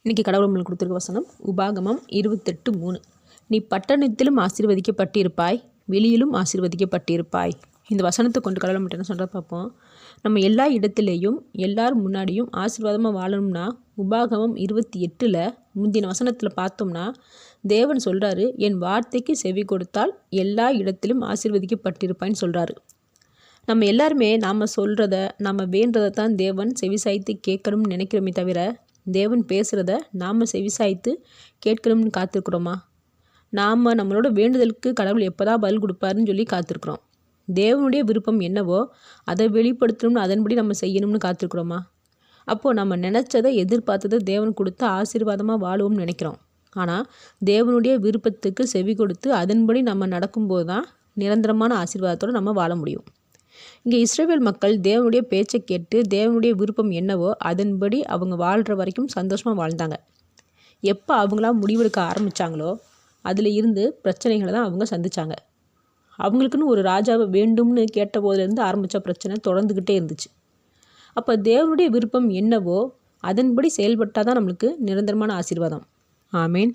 இன்றைக்கி கடவுள் நம்மளுக்கு கொடுத்துருக்க வசனம் உபாகமம் 28:3. நீ பட்டணத்திலும் ஆசீர்வதிக்கப்பட்டிருப்பாய், வெளியிலும் ஆசீர்வதிக்கப்பட்டிருப்பாய். இந்த வசனத்தை கொண்டு கடவுள் மட்டும் என்ன சொல்கிற பார்ப்போம். நம்ம எல்லா இடத்துலையும் எல்லார் முன்னாடியும் ஆசீர்வாதமாக வாழணும்னா உபாகமம் 28ல் முந்தின வசனத்தில் பார்த்தோம்னா தேவன் சொல்கிறாரு, என் வார்த்தைக்கு செவி கொடுத்தால் எல்லா இடத்திலும் ஆசீர்வதிக்கப்பட்டிருப்பாய்ன்னு சொல்கிறாரு. நம்ம எல்லாருமே நாம் சொல்கிறத நம்ம வேண்டதை தான் தேவன் செவிசாய்த்து கேட்கணும்னு நினைக்கிறோமே தவிர தேவன் பேசுகிறத நாம் செவிசாய்த்து கேட்கணும்னு காத்திருக்கிறோமா? நாம் நம்மளோட வேண்டுதலுக்கு கடவுள் எப்போ தான் பதில் கொடுப்பாருன்னு சொல்லி காத்திருக்கிறோம். தேவனுடைய விருப்பம் என்னவோ அதை வெளிப்படுத்தணும்னு அதன்படி நம்ம செய்யணும்னு காத்திருக்கிறோமா? அப்போது நம்ம நினச்சதை எதிர்பார்த்ததை தேவன் கொடுத்து ஆசீர்வாதமாக வாழுவோம்னு நினைக்கிறோம். ஆனால் தேவனுடைய விருப்பத்துக்கு செவி கொடுத்து அதன்படி நம்ம நடக்கும்போது தான் நிரந்தரமான ஆசீர்வாதத்தோடு நம்ம வாழ முடியும். இங்கே இஸ்ரவேல் மக்கள் தேவனுடைய பேச்சை கேட்டு தேவனுடைய விருப்பம் என்னவோ அதன்படி அவங்க வாழ்கிற வரைக்கும் சந்தோஷமாக வாழ்ந்தாங்க. எப்போ அவங்களா முடிவெடுக்க ஆரம்பித்தாங்களோ அதில் இருந்து பிரச்சனைகளை தான் அவங்க சந்தித்தாங்க. அவங்களுக்குன்னு ஒரு ராஜாவை வேண்டும்னு கேட்ட போதுலேருந்து ஆரம்பித்த பிரச்சனை தொடர்ந்துக்கிட்டே இருந்துச்சு. அப்போ தேவனுடைய விருப்பம் என்னவோ அதன்படி செயல்பட்டால் தான் நம்மளுக்கு நிரந்தரமான ஆசீர்வாதம். ஆமேன்.